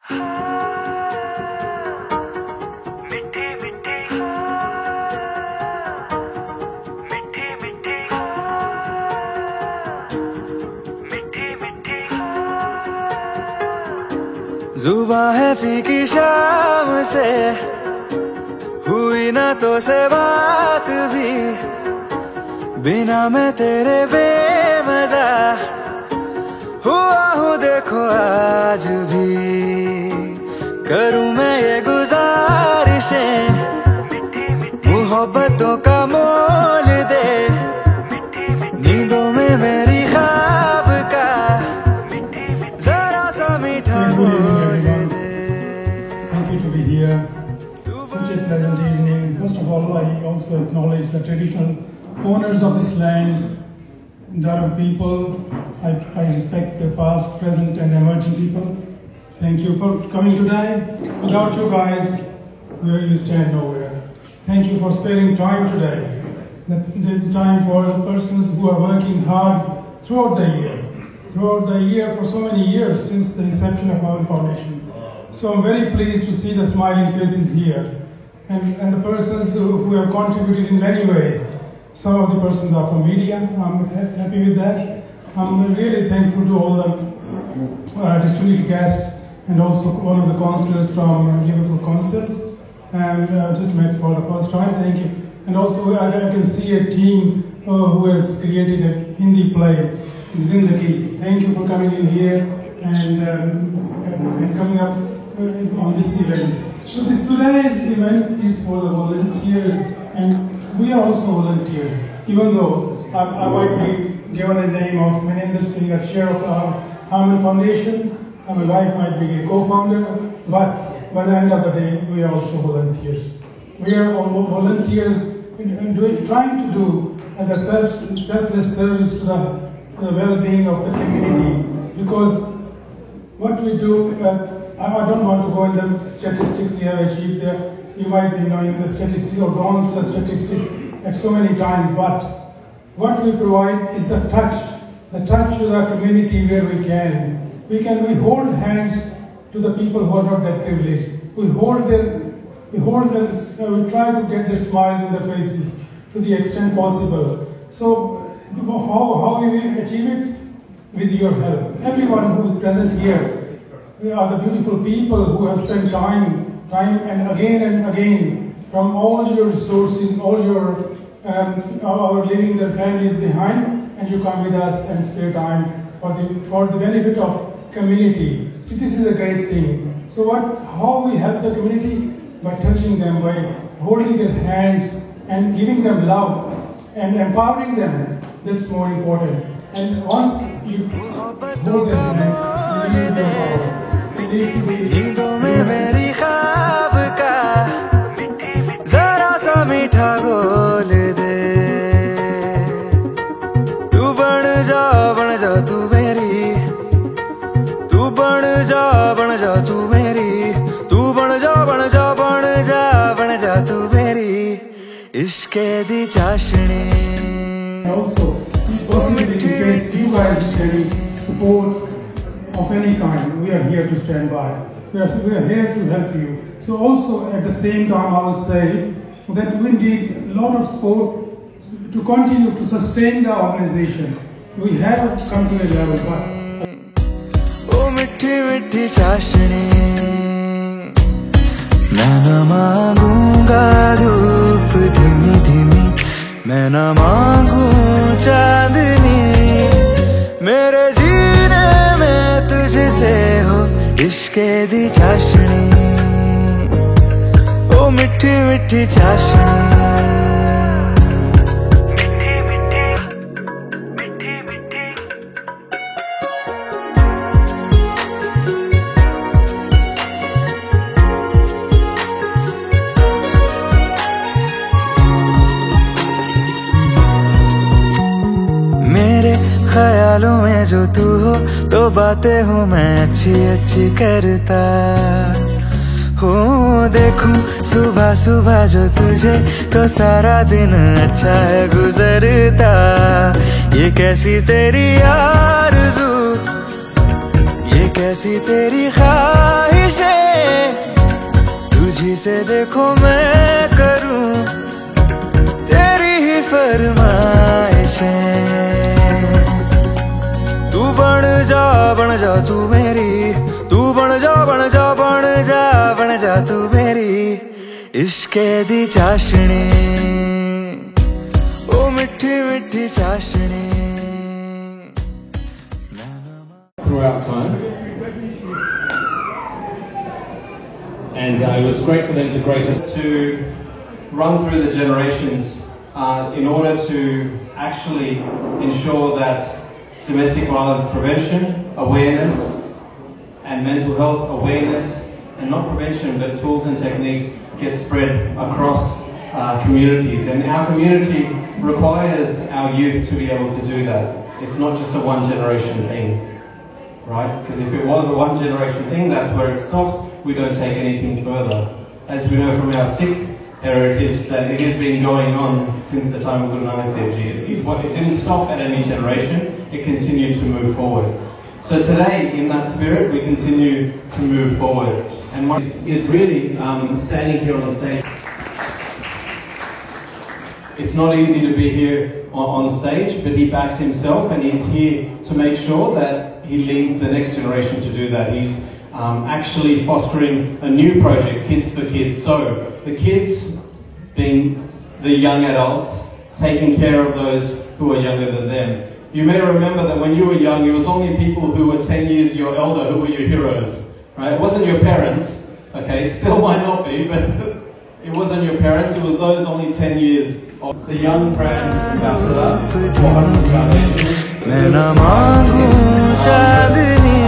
मिठी मिठी मिठी मिठी मिठी मिठी जुबां है फीकी शाम से हुई ना तो से बात भी, बिना मैं तेरे बेमजा हुआ हूँ देखो आज भी। करूँ मैं ये गुजारिशें मोहब्बतों का मोल दे, नींदों में मेरी ख्वाब का जरा सा मीठा बोल दे। Happy to be here. Such a pleasant evening. First of all, I also acknowledge the traditional owners of this land, Dharam people. I respect the past, present, and emerging people. Thank you for coming today. Without you guys, we stand nowhere. Thank you for sparing time today. The time for persons who are working hard throughout the year. Throughout the year for so many years since the inception of our foundation. So I'm very pleased to see the smiling faces here. And the persons who have contributed in many ways. Some of the persons are from media. I'm happy with that. I'm really thankful to all the distinguished guests and also one of the councillors from Liverpool Council. And just met for the first time. Thank you. And also I can see a team who has created a Hindi play, Zindagi. Thank you for coming in here and coming up on this event. So today's event is for the volunteers, and we are also volunteers. Even though I might be given a name of Maninder Singh, a chair of our Harman Foundation, and my wife might be a co-founder, but by the end of the day, we are also volunteers. We are all volunteers trying to do the selfless service to the well-being of the community. Because what we do, I don't want to go into the statistics we have achieved there. You might be knowing the statistics or gone through the statistics at so many times, but what we provide is the touch to the community where we can. We hold hands to the people who are not that privileged. We try to get their smiles on their faces to the extent possible. So how we will achieve it? With your help. Everyone who is present here, we are the beautiful people who have spent time and again from all your resources, all your leaving their families behind, and you come with us and spare time for the benefit of community. See, this is a great thing. So how we help the community? By touching them, by holding their hands and giving them love and empowering them. That's more important. And once you hold their hands, you give them power. नींदों में मेरी ख्वाब का जरा सा मीठा बोल दे। तू बन जा तू मेरी, तू बन जा तू मेरी, तू बन जा तू मेरी इश्क़े दी चाशनी। Also, possibly in case you guys need support of any kind, we are here to stand by. We are here to help you. So also at the same time I will say that we need a lot of support to continue to sustain the organization. We have come to a level, but ओ मिठी मिठी चाशनी, मैं न मांगूंगा धूप धीमी धीमी, मैं न मांगू चांदनी, मेरे जीने में तुझसे हो इश्क़े दी चाशनी। ओ मिठी मिठी चाशनी। ख्यालों में जो तू हो तो बातें हो मैं अच्छी करता हो। देखूं सुबह सुबह जो तुझे तो सारा दिन अच्छा है गुजरता। ये कैसी तेरी आरज़ू, ये कैसी तेरी ख्वाहिशें, तुझी से देखो मैं करूं तेरी ही फरमाइशें। तू बन जा तू मेरी, तू बन जा तू मेरी इश्के दी चाशनी, ओ मिठी मिठी चाशनी। Throughout time, and it was great for them to grace us to run through the generations in order to actually ensure that domestic violence prevention, awareness, and mental health awareness, and not prevention but tools and techniques, get spread across communities. And our community requires our youth to be able to do that. It's not just a one generation thing. Right? Because if it was a one generation thing, that's where it stops. We don't take anything further. As we know from our Sikh heritage, that it has been going on since the time of Guru Nanak Dev Ji. It didn't stop at any generation, it continued to move forward. So today, in that spirit, we continue to move forward. And what is really standing here on the stage. It's not easy to be here on stage, but he backs himself and he's here to make sure that he leads the next generation to do that. He's actually fostering a new project, Kids for Kids. So the kids being the young adults, taking care of those who are younger than them. You may remember that when you were young, it was only people who were 10 years your elder who were your heroes, right? It wasn't your parents, okay? It still might not be, but it wasn't your parents, it was those only 10 years of the young brand ambassador for Hanuman Foundation. मैं न मांगूं चांदनी,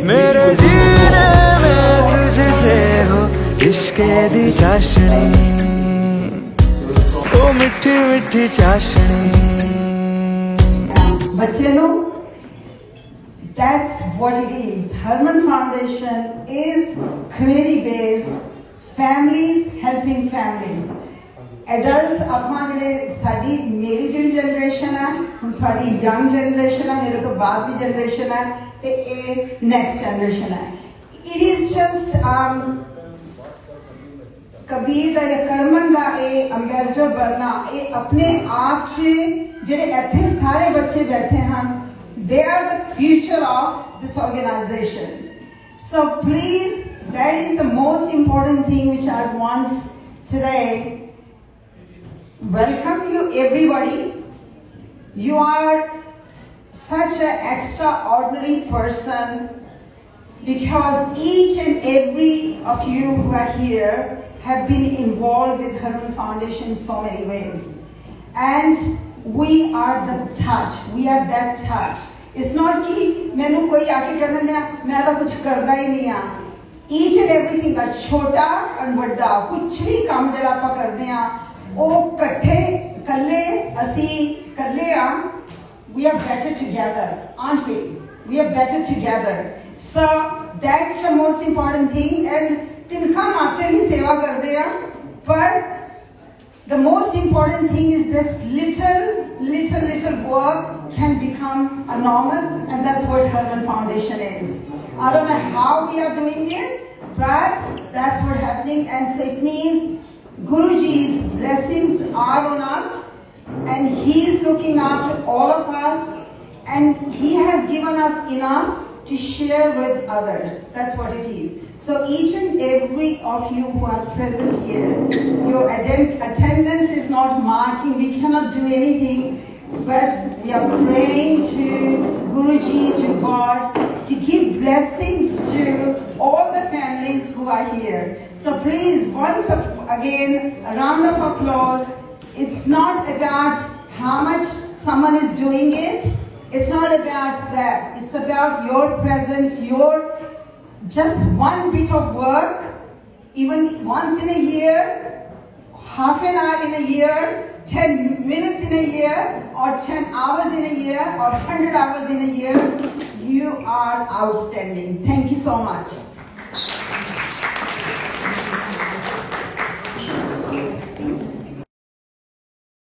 मेरे जीने में तुझसे हो इश्के दी चाशनी, ओ मिठी मिठी चाशनी। बच्चे लोग, that's what it is. Hanuman Foundation is community-based, families helping families. Adults अपना जिहड़े साडी मेरी जिहड़ी जनरेशन है, हुण थोड़ी यंग जनरेशन है, मेरे तो बाद की जनरेशन है, ते ए नेक्स्ट जनरेशन है. It is just कबीर दा या करमन दा ए एम्बेसडर बनना, ए अपने आप च जिहड़े इत्थे सारे बच्चे बैठे हैं, they are the future of this organization. So please, that is the most important thing which I want today. Welcome you everybody. You are such an extraordinary person because each and every of you who are here have been involved with Hanuman Foundation in so many ways. And we are the touch. We are that touch. It's not कि मैंने कोई आके कह देना मैं तो कुछ करता ही नहीं आ. Each and everything का छोटा और बड़ा कुछ भी काम जरा आप करते हैं ओ कट्ठे कल्ले असी कल्ले आ. We are better together, aren't we? We are better together. So that's the most important thing. And तिनका मात्र ही सेवा करते हैं, पर the most important thing is that little work can become enormous, and that's what Hanuman Foundation is. I don't know how we are doing it, but that's what's happening, and so it means Guruji's blessings are on us, and He's looking after all of us, and He has given us enough to share with others. That's what it is. So each and every of you who are present here, your attendance is not marking. We cannot do anything, but we are praying to Guruji, to God, to give blessings to all the families who are here. So please, once again, a round of applause. It's not about how much someone is doing it. It's not about that. It's about your presence, your just one bit of work, even once in a year, half an hour in a year, 10 minutes in a year, or 10 hours in a year, or 100 hours in a year. You are outstanding. Thank you so much.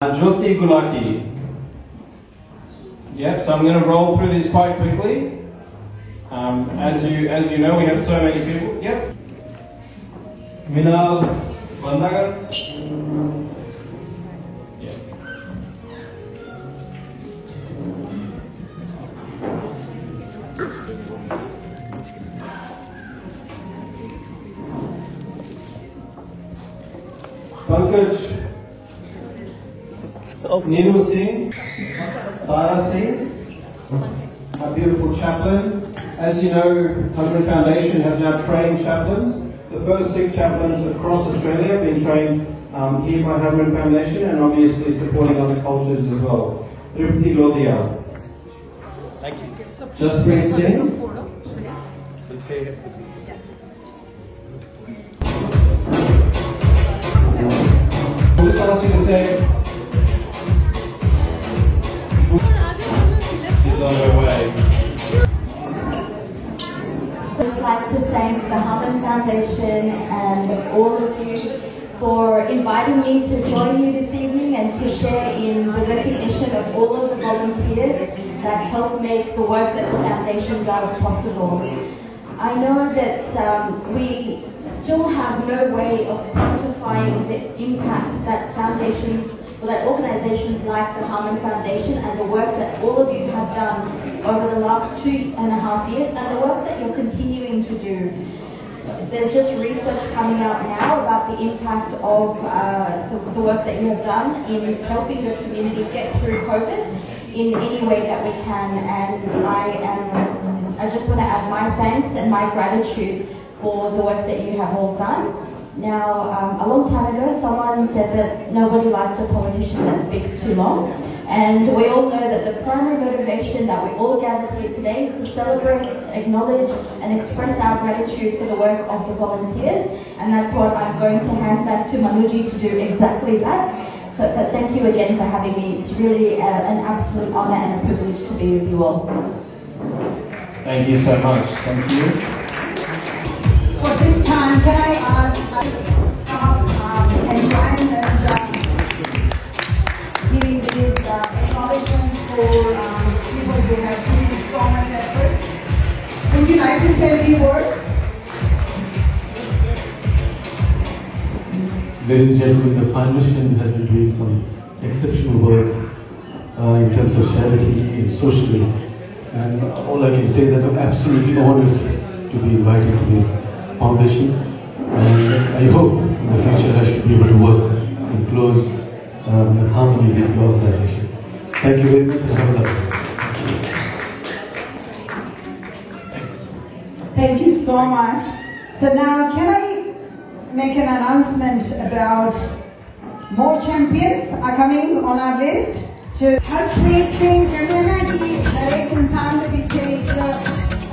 Jyoti Gulaki. Yep, so I'm going to roll through this quite quickly. As you know, we have so many people. Yep. Minal Bandagar. Yeah. Pankaj. Neenu Singh. Tara Singh. A beautiful chaplain. As you know, Hungry Foundation has now trained chaplains. The first 6 chaplains across Australia have been trained here by Hungry Foundation and obviously supporting other cultures as well. Tripti Lodhia. Thank you. Jaspreet Singh. Let's stay here. I'll just ask you to say, he's on her way. I'd like to thank the Harman Foundation and all of you for inviting me to join you this evening and to share in the recognition of all of the volunteers that help make the work that the Foundation does possible. I know that we still have no way of quantifying the impact that foundations or that organizations like the Harman Foundation and the work that all of you have done over the last 2.5 years and the work that you're continuing to do. There's just research coming out now about the impact of the work that you have done in helping the community get through COVID in any way that we can, and I just want to add my thanks and my gratitude for the work that you have all done. Now, a long time ago, someone said that nobody likes a politician that speaks too long. And we all know that the primary motivation that we all gathered here today is to celebrate, acknowledge, and express our gratitude for the work of the volunteers. And that's what I'm going to hand back to Manuji to do exactly that. So thank you again for having me. It's really an absolute honor and a privilege to be with you all. Thank you so much. Thank you. For this time, can I ask and join and giving this acknowledgement for people who have put in so much effort. Would you like to say a few words? Ladies and gentlemen, the foundation has been doing some exceptional work in terms of charity and socially. And all I can say is that I'm absolutely honored to be invited to this foundation, and I hope in the future I should be able to work in close harmony with the organization. Thank you very much and have a lovely day. Thank you so much. So now can I make an announcement about more champions are coming on our list. To Harpreet Singh कहना है कि हर एक इंसान के पीछे एक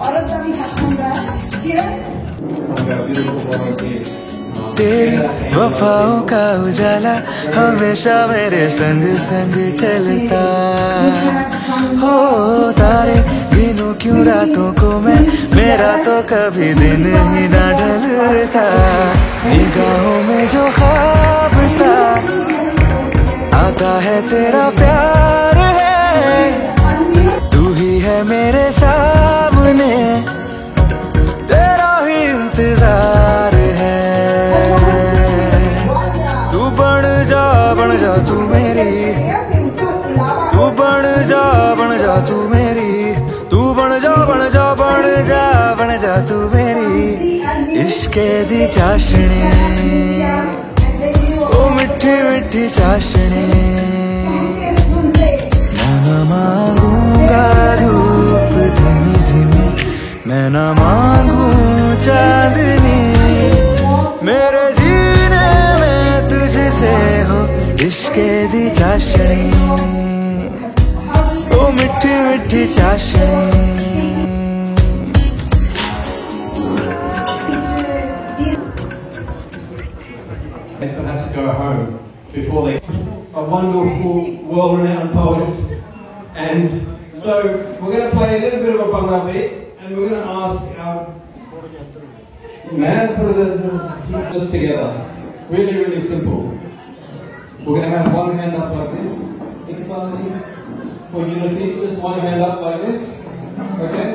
औरत का भी हाथ होगा here. तेरी वफाओं का उजाला हमेशा मेरे संग संग चलता हो तारे गिनूं क्यों रातों को मैं मेरा तो कभी दिन ही ना ढलता निगाहों में जो ख्वाब सा आता है तेरा प्यार है तू ही है मेरे सामने तेरा ही इंतजार है तू बन जा तू मेरी तू बन जा तू मेरी तू बन जा तू मेरी इश्के दी चाशनी ओ मिठी मिठी चाशनी मैं मांगूंगा धूप धीमी धीमी मैं न मांगू चांदनी मेरे जीने में तुझसे हो इश्के दी चाशनी ओ मिठी मिठी चाशनी Had to go home before they a wonderful world-renowned poet, and so we're going to play a little bit of a bhangra beat and we're going to ask our man put it just together, really simple. We're going to have one hand up like this, equality for unity, just one hand up like this, okay?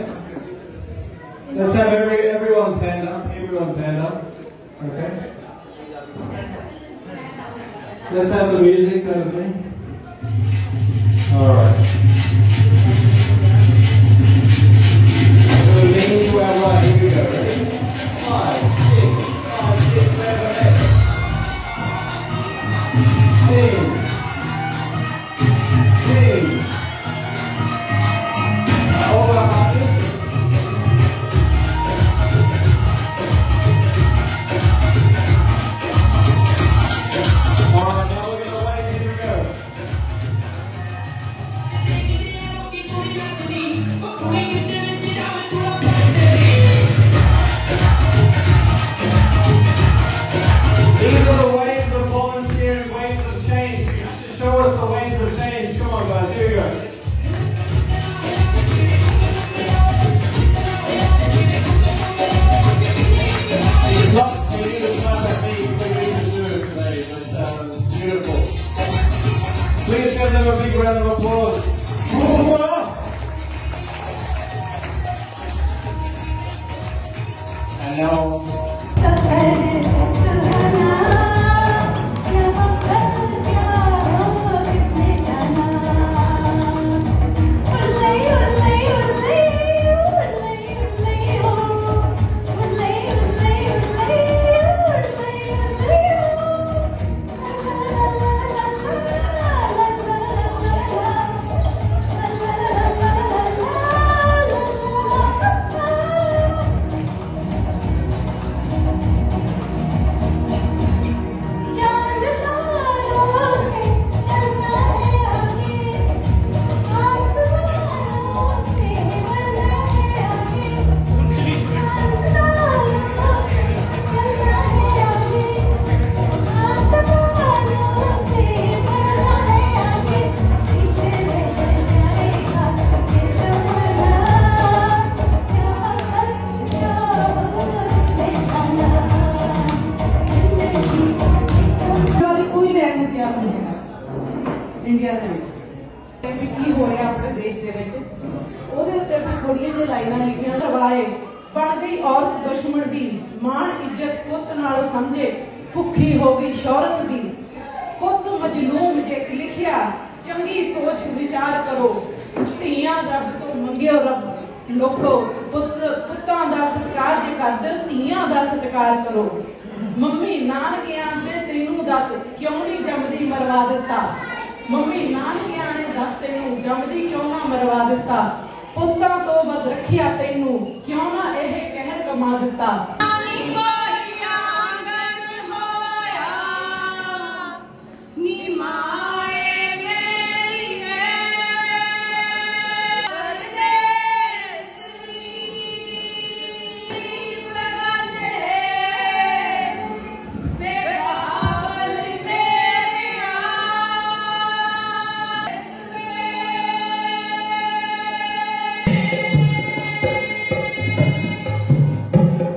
Let's have everyone's hand up. Everyone's hand up. Okay. Let's have the music kind of thing. All right. So lean to our right. Here we go. Ready? 5, 6, 7, 8. Sing. These are the ways of volunteering, ways of change. Show us the ways of change. Come on, guys. Here we go. It's not for you to clap at me because we can do it today. It's beautiful. Please give them a big round of applause. And now. India की हो रहा अपने देश के थोड़िया जी लाइना लिखिया रवाए बन गई औरत दुश्मन दी मान इज्जत पुत नाल समझे भुखी हो गई शौहरत दी पुत मजलूम जे लिखिया चंगी सोच विचार करो धीआं रब तो मंगियो रब लोखो पुत्तां दा सत्कार जे करदे धीआं दा सत्कार करो मम्मी नानके आंदे तेनू दस क्यों नहीं जमदी मरवा दिता मम्मी नानके आने दस तेनू जमदी क्यों ना मरवा दिता पुत्तां तो बद रखिया तेनू क्यों ना एह कहर कमा दिता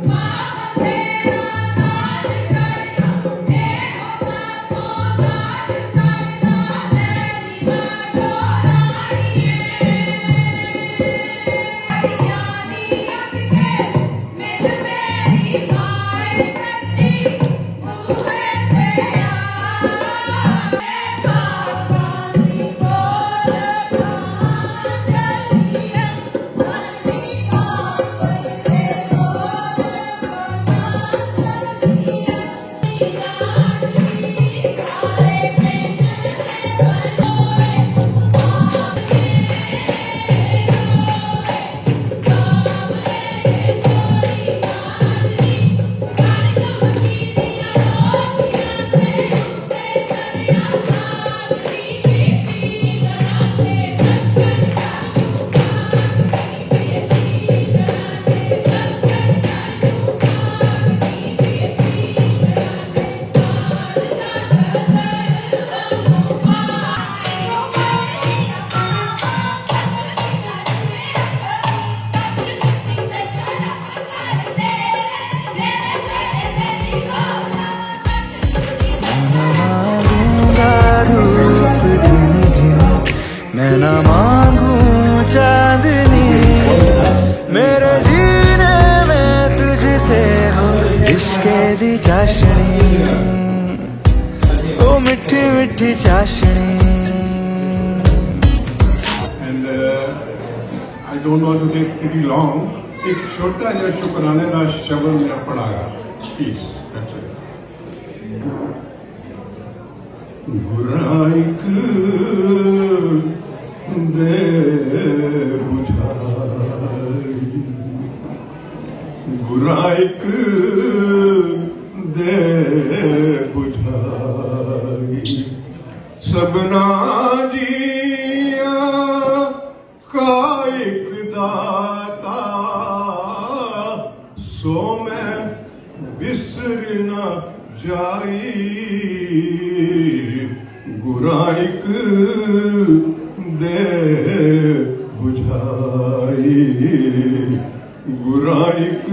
Wow. इश्के दी चाशनी ओ मिठी मिठी चाशनी and I don't want to take pretty long. एक छोटा जिहा शुकराने दा शब्द मैं पढ़ागा प्लीज गुराइक दे बुझाई गुराइक दे बुझाई सबना जिया का एक दाता सो मैं बिसर न जाई गुराइक दे बुझाई गुराइक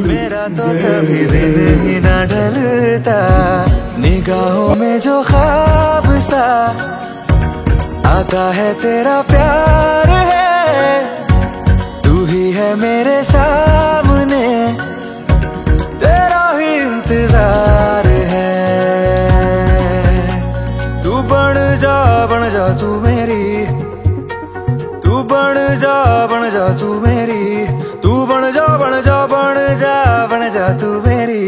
मेरा तो कभी दिन ही न ढलता निगाहों में जो ख्वाब सा आता है तेरा प्यार है तू ही है मेरे सामने तेरा ही इंतजार है तू बन जा तू मेरी तू बन जा तू मेरी तू बन जा तू मेरी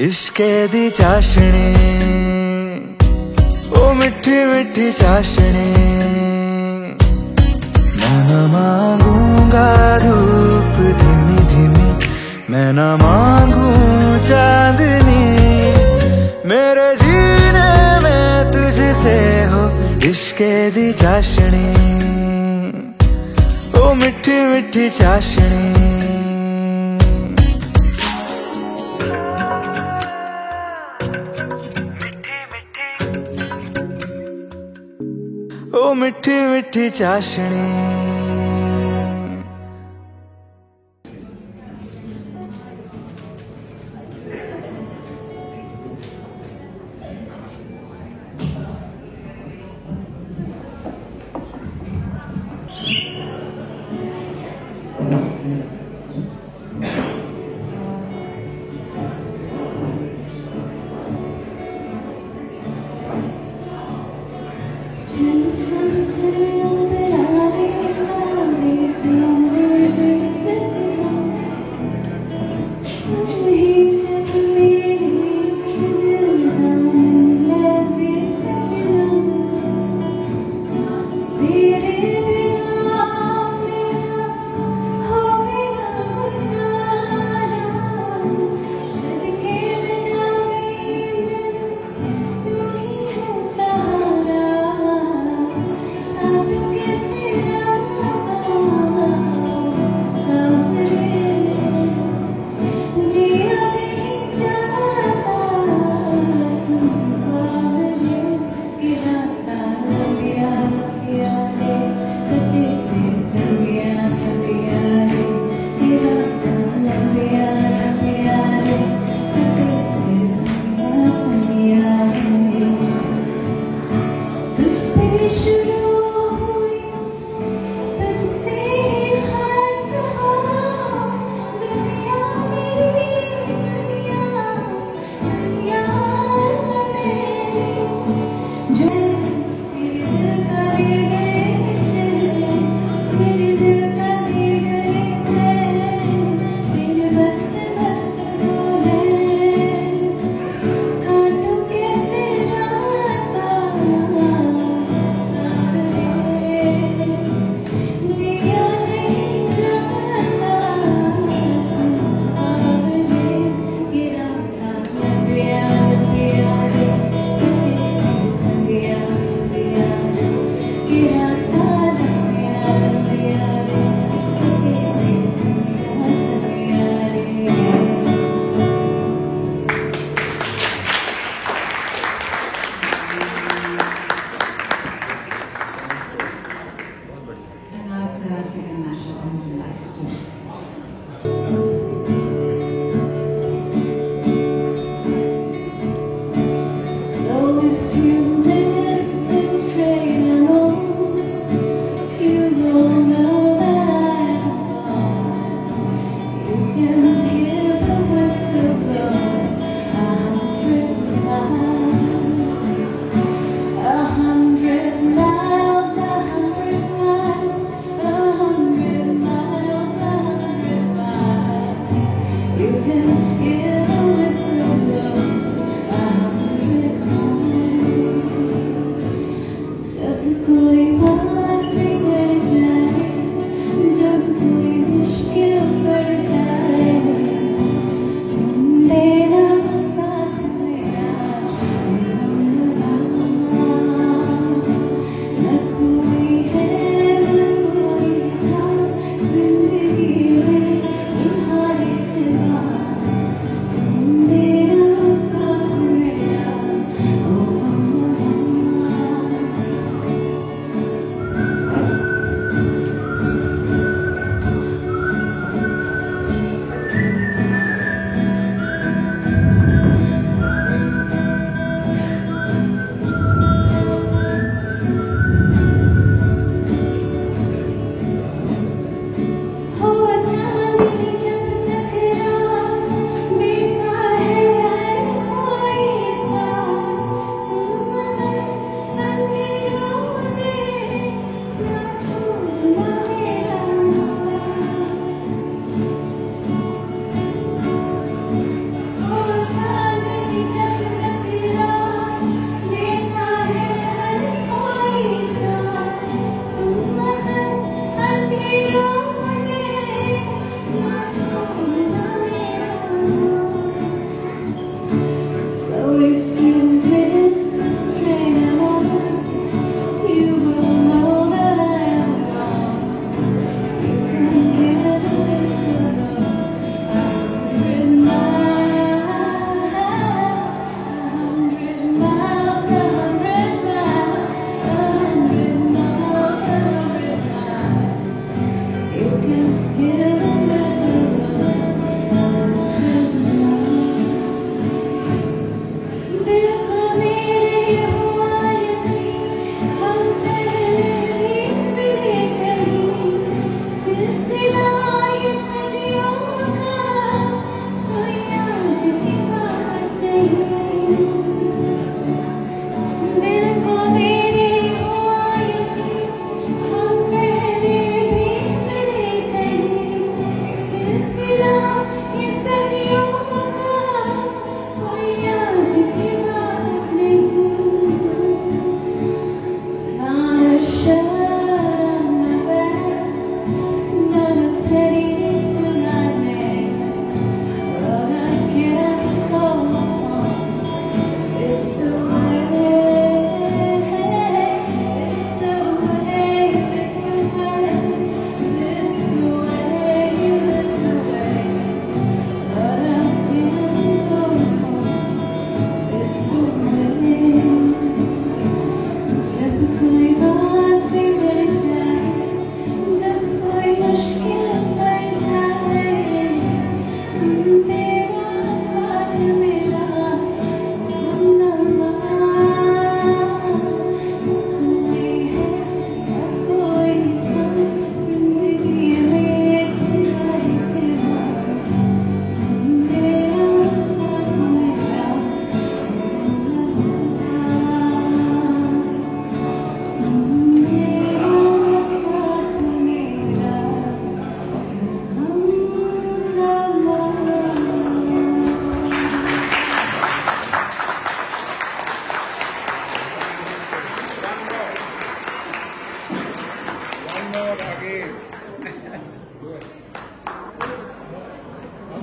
इश्के दी चाशनी ओ मिठी मिठी चाशनी मैं न मांगूंगा धूप धीमी धीमी मैं न मांगू चांदनी मेरे जीने में तुझसे हो इश्के दी चाशनी ओ मिठी मिठी चाशनी ओ मिठी मिठी चाशनी Yeah.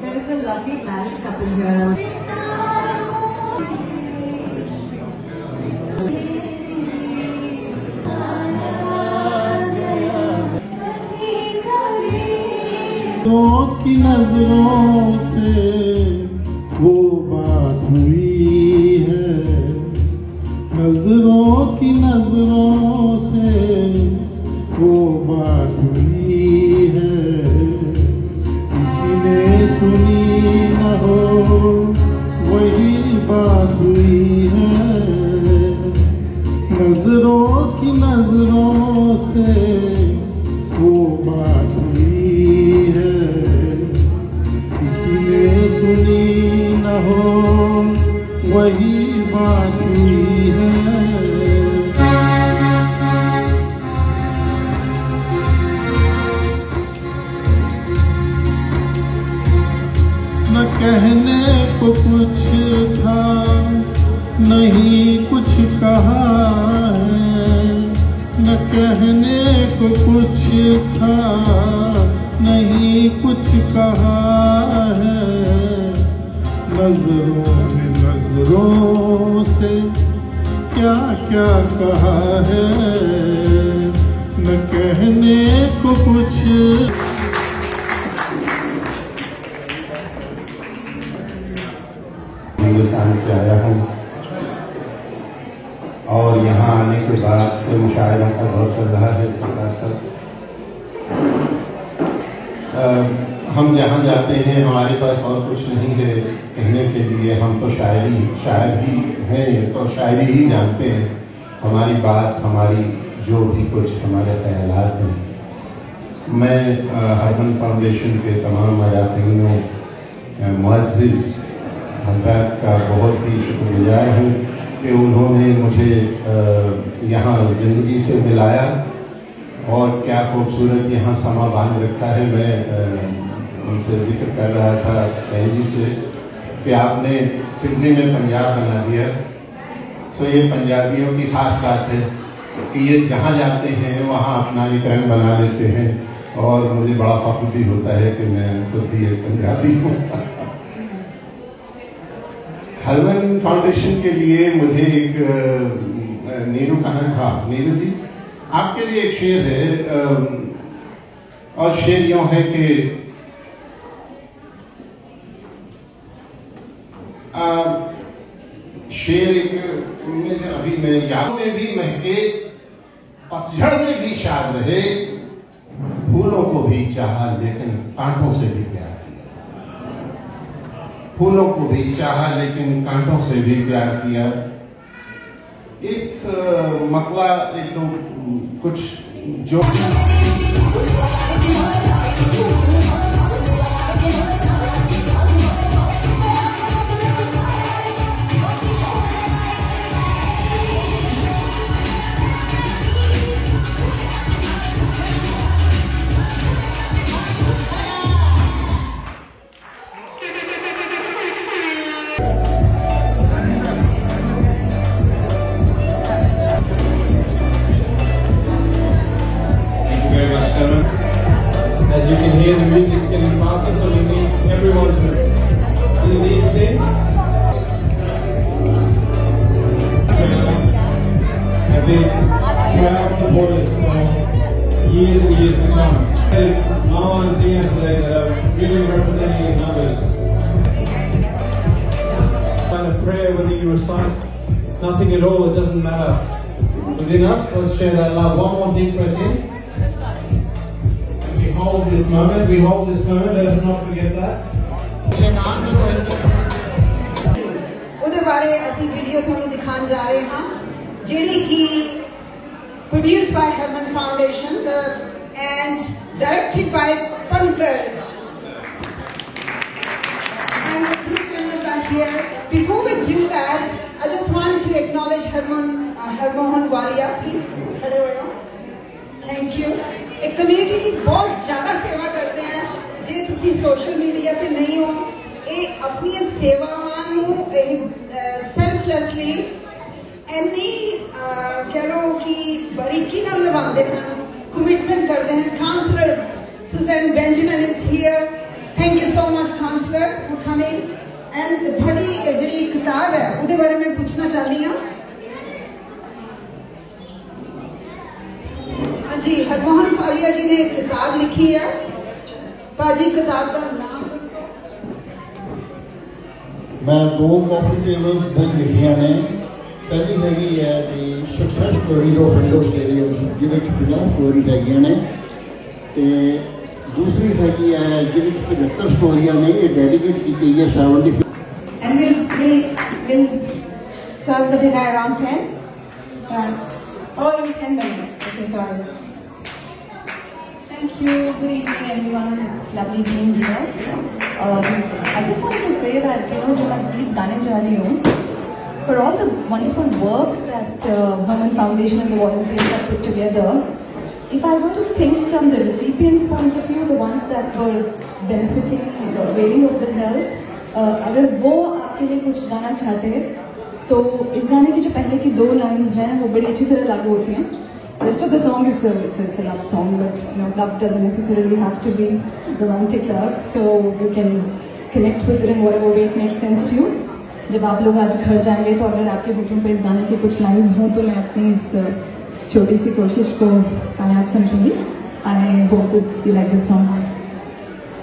There is a lovely married couple here. की नजरों से वो बात हुई है, नजरों की नजरों से वो बात हुई है, किसी ने सुनी न हो वही बात हुई है, नजरों की नजरों से वो बात हुई है, किसी ने सुनी न हो वही बात हुई है। न कहने को कुछ था नहीं कुछ कहा है, न कहने को कुछ था नहीं कुछ कहा है। नजरों ने नजरों से क्या क्या कहा है, न कहने को कुछ। हिंदुस्तान से आया हूँ और यहाँ आने के बाद से मुशायरा का दौर चल रहा है। सरकार साहब, हम जहाँ जाते हैं हमारे पास और कुछ नहीं है कहने के लिए। हम तो शायर ही हैं, तो शायरी ही जानते हैं। हमारी बात, हमारी जो भी कुछ हमारे ख्यालात हैं। मैं हरमन फाउंडेशन के तमाम अयातीनों मुअज़्ज़िज़ हज़रात का बहुत ही शुक्रगुज़ार हूँ कि उन्होंने मुझे यहाँ ज़िंदगी से मिलाया और क्या खूबसूरत यहाँ समा बांध रखा है। मैं उनसे जिक्र कर रहा था जी से कि आपने सिडनी में पंजाब बना दिया। तो ये पंजाबियों की ख़ास बात है कि ये जहाँ जाते हैं वहाँ अपना एक रंग बना लेते हैं और मुझे बड़ा फ़ख्र भी होता है कि मैं खुद भी एक पंजाबी हूँ। हरमन फाउंडेशन के लिए मुझे एक नीरू नीरू जी आपके लिए एक शेर है और शेर यूं है कि शेर एक अभी मैं यादों में भी महके, पतझड़ में भी शाद रहे, फूलों को भी चाहा लेकिन कांटों से भी प्यार किया। फूलों को भी चाहा लेकिन कांटों से भी प्यार किया। एक मकला, एक तो कुछ जो As you can hear, the music is getting faster, so we need everyone to lead sing. Have been proud supporters for years and years to come. It's Mama and Tia today that are really representing in numbers. Kind of prayer, whether you recite nothing at all, it doesn't matter. Within us, let's share that love. One more deep breath in. We hold this moment, let us not forget that. ਉਹਦੇ ਬਾਰੇ ਅਸੀਂ video ਤੁਹਾਨੂੰ ਦਿਖਾਉਣ ਜਾ ਰਹੇ ਹਾਂ ਜਿਹੜੀ ਕਿ produced by Herman Foundation and directed by Pankaj. And the group members are here. Before we do that, I just want to acknowledge Harmohan Walia, please. खड़े हुए हो. Thank you. एक कम्युनिटी की बहुत ज़्यादा सेवा करते हैं जे तुसी सोशल मीडिया पे नहीं हो ये अपनी सेवावान ਨੂੰ सेल्फलेसली एनी कह लो कि बारीकी ਨਾਲ ਨਿਭਾਉਂਦੇ ਹਨ कमिटमेंट करते हैं। Counsellor Susan Benjamin is here. Thank you so much counsellor for coming. And थोड़ी जी किताब है उसके बारे में पूछना चाहती हूँ। जी हरमोहन वालिया जी ने एक किताब लिखी है। भाजी किताब का नाम दसो। मैं 2 कॉफी टेबल बुक लिखिया ने। पहली हैगी है दी सक्सेस स्टोरीज ऑफ इंडो स्टेडियम जिहदे 50 स्टोरीज हैगियां ने ते दूसरी हैगी है जिहदे 75 स्टोरियां ने ये डेडिकेट की गई है 70। And we'll serve the dinner around 10. Oh, in 10 minutes. Okay, sorry. Thank you. Good evening, everyone. It's lovely being here. I just wanted to say that, जो मैं गीत गाने जा रही हूँ, for all the wonderful work that Herman Foundation and the volunteers have put together, if I were to think from the recipients' point of view, the ones that were benefiting wailing of the hell, अगर वो आपके लिए कुछ गाना चाहते हैं तो इस गाने की जो पहले की 2 लाइन्स हैं वो बड़ी अच्छी तरह लागू होती हैं. Rest of the song is it's a love song, but you know, love doesn't necessarily have to be romantic love, so you can connect with it in whatever way it makes sense to you. जब आप लोग आज घर जाएंगे तो अगर आपके घुटनों पे इस गाने की कुछ लाइन्स हों तो मैं अपनी इस छोटी सी कोशिश को कामयाब समझूंगी. I hope that you like this song.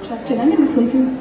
Track चलाएंगे, मैं सुनती हूँ.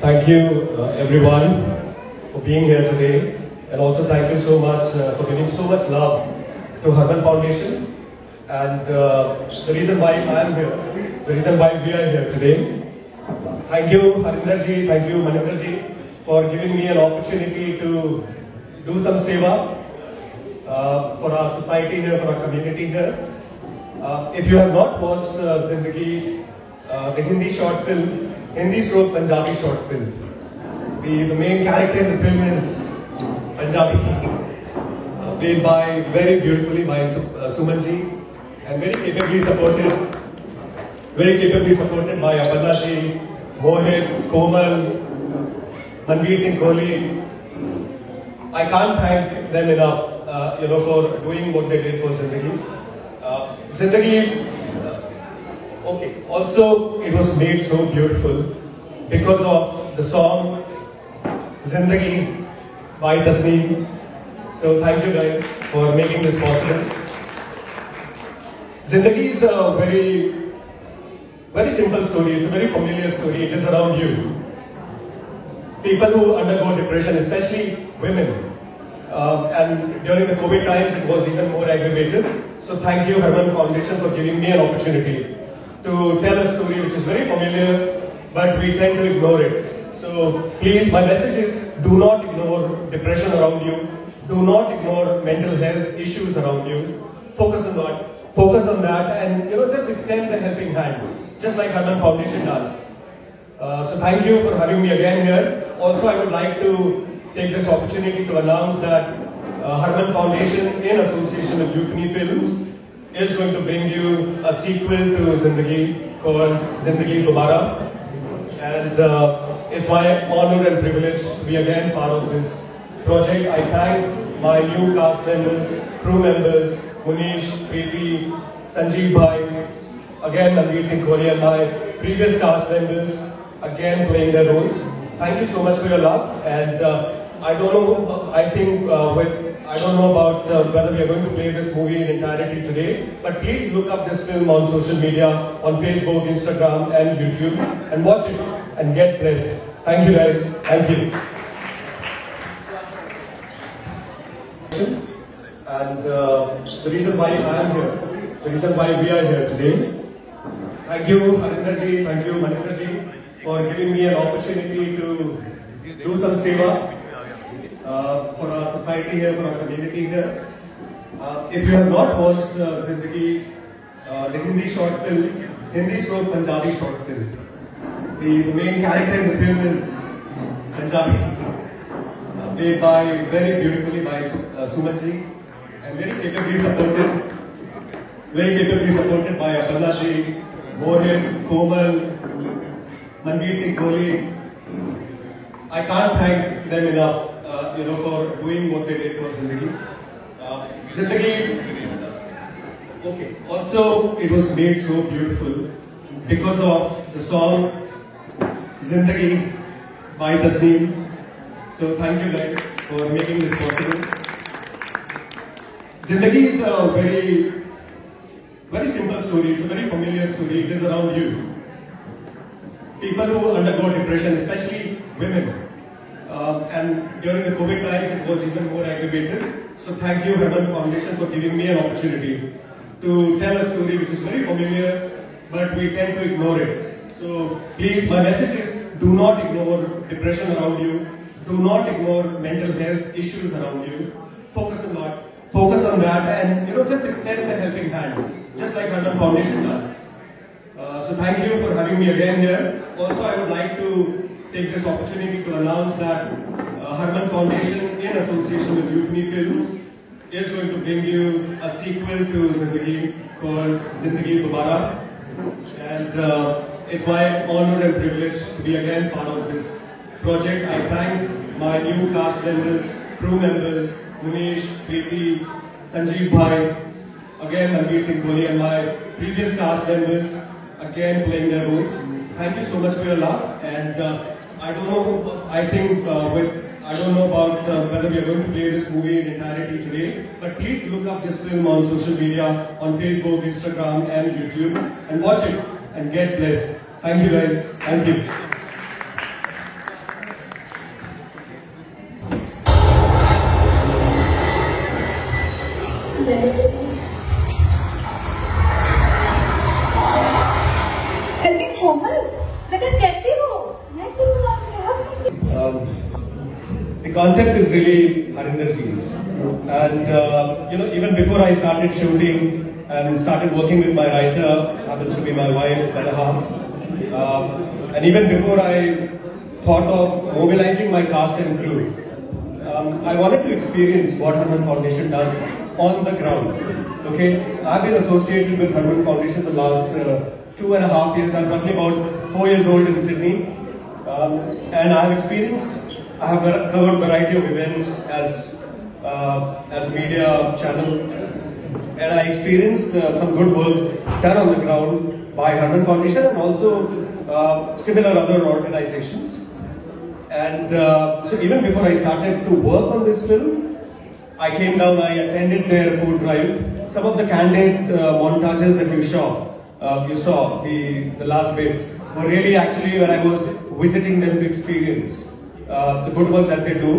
Thank you everyone for being here today, and also thank you so much for giving so much love to Harman Foundation. And the reason why I am here, the reason why we are here today. Thank you Harinder ji, thank you Maninder ji for giving me an opportunity to do some seva for our society here, for our community here. If you have not watched Zindagi, the Hindi short film, Hindi/Punjabi short film, the main character in the film is Punjabi, played by very beautifully by Suman ji, and very capably supported by Aparna ji, Mohit, Komal, Manveer Singh Kohli. I can't thank them enough, for doing what they did for Zindagi. Zindagi, okay. Also, it was made so beautiful because of the song Zindagi by Tasneem. So thank you guys for making this possible. Zindagi is a very, very simple story. It's a very familiar story. It is around you. People who undergo depression, especially women. And during the COVID times, it was even more aggravated. So thank you, Harman Foundation, for giving me an opportunity to tell a story which is very familiar, but we tend to ignore it. So please, my message is, do not ignore depression around you. Do not ignore mental health issues around you. Focus on that, and just extend the helping hand, just like Harman Foundation does. So thank you for having me again here. Also, I would like to take this opportunity to announce that Harman Foundation, in association with Euphony Films, is going to bring you a sequel to Zindagi called Zindagi Dobara. And it's my honor and privilege to be again part of this project. I thank my new cast members, crew members, Munish, Preeti, Sanjeev Bhai, again Manveer Singh Kohli, and my previous cast members, again playing their roles. Thank you so much for your love. And I don't know, I don't know about whether we are going to play this movie in entirety today, but please look up this film on social media, on Facebook, Instagram, and YouTube, and watch it and get blessed. Thank you guys. Thank you. And the reason why I am here, the reason why we are here today. Thank you Harinder ji, thank you Maninder ji for giving me an opportunity to do some seva for our society here, for our community here. If you have not watched Zindagi, the Hindi short film, Hindi/Punjabi short film, the main character in the film is Punjabi, played by very beautifully by Suman ji, and very capably supported by Aparna ji, Mohit, Komal, Manveer Singh Kohli. I can't thank them enough, for doing what they did for Zindagi. Zindagi, okay. Also, it was made so beautiful because of the song Zindagi by Tasneem. So thank you guys for making this possible. Zindagi is a very, very simple story. It's a very familiar story. It is around you. People who undergo depression, especially women. And during the COVID times, it was even more aggravated. So thank you, Harman Foundation, for giving me an opportunity to tell a story which is very familiar, but we tend to ignore it. So please, my message is, do not ignore depression around you. Do not ignore mental health issues around you. Focus on that, and just extend the helping hand, just like Harman Foundation does. So thank you for having me again here. Also, I would like to take this opportunity to announce that Harman Foundation, in association with Euphony Films, is going to bring you a sequel to Zindagi called Zindagi Dobara. And it's my honor and privilege to be again part of this project. I thank my new cast members, crew members, Munish, Preeti, Sanjeev Bhai, again Manveer Singh Kohli, and my previous cast members, again playing their roles. Thank you so much for your love. And I don't know, I think I don't know about whether we are going to play this movie in entirety today, but please look up this film on social media, on Facebook, Instagram and YouTube, and watch it and get blessed. Thank you guys. Thank you. The concept is really Harinder Ji's, and even before I started shooting and started working with my writer, happens to be my wife, better half, and even before I thought of mobilizing my cast and crew, I wanted to experience what Hanuman Foundation does on the ground. Okay, I've been associated with Hanuman Foundation the last 2.5 years. I'm roughly about 4 years old in Sydney, and I have covered a variety of events as a media channel, and I experienced some good work done on the ground by Hanuman Foundation and also similar other organizations. And so even before I started to work on this film, I came down, I attended their food drive. Some of the candid montages that you saw, the last bits, were really actually when I was visiting them to experience the good work that they do,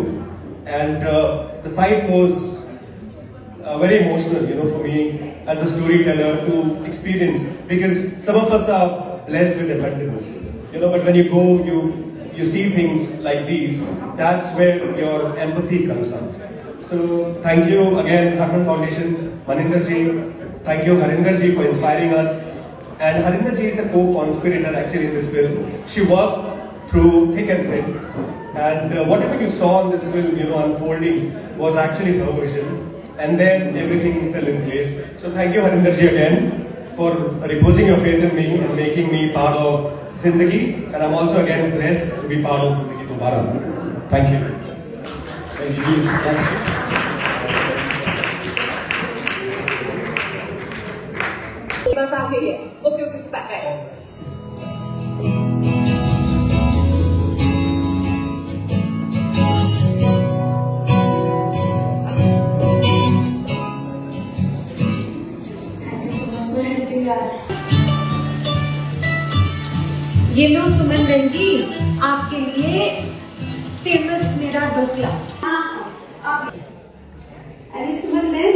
and the site was very emotional, for me as a storyteller to experience, because some of us are blessed with abundance, but when you go, you see things like these, that's where your empathy comes out. So thank you again, Hanuman Foundation, Maninder Ji, thank you Harinder Ji for inspiring us, and Harinder Ji is a co-conspirator actually in this film. She worked through thick and thin. And whatever you saw in this film, unfolding was actually her vision. And then everything fell in place. So thank you, Harinder Ji, again for reposing your faith in me and making me part of Zindagi. And I'm also again blessed to be part of Zindagi Dobara. Thank you. Thank you. Thank you. ये लो सुमन बहन जी, आपके लिए famous मेरा ढोकला। अरे सुमन बहन,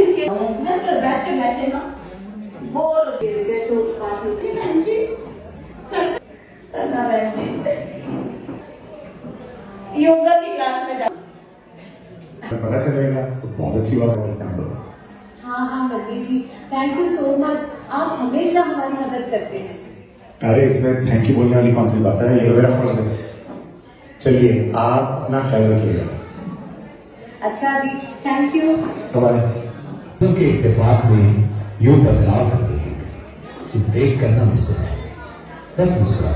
मैं तो बैठे ना बोर हो गई तो बात होती है बहन जी, करना बहन जी योगा की क्लास में जा, पता चलेगा तो बहुत अच्छी बात है। हाँ बल्ली जी, थैंक यू सो मच, आप हमेशा हमारी मदद करते हैं। अरे इसमें थैंक यू बोलने वाली कौन सी बात है, ये मेरा फर्ज है। चलिए आप अपना ख्याल रखिएगा। अच्छा जी, थैंक यू। बाय। के इत्तेफाक में यूं बदलाव करते हैं कि देख कर ना मुस्कुराए, बस मुस्कुराए।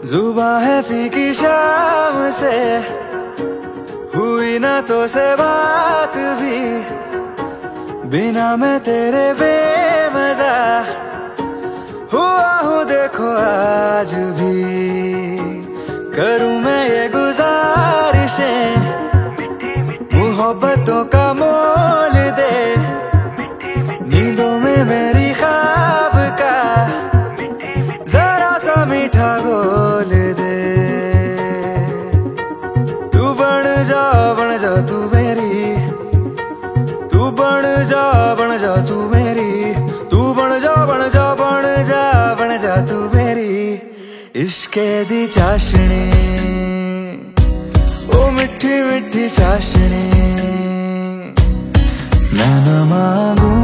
जुबां है फीकी शाम से, हुई ना तो से बात भी, बिना मैं तेरे बेमजा हुआ हूँ देखो आज भी। करूँ मैं ये गुजारिशें, मोहब्बतों का मोल दे, नींदों में मेरी ख्वाब का जरा सा मीठा गोल दे, तू बन जा इश्के दी चाशनी ओ मिठी मिठी चाशनी मैं ना मांगू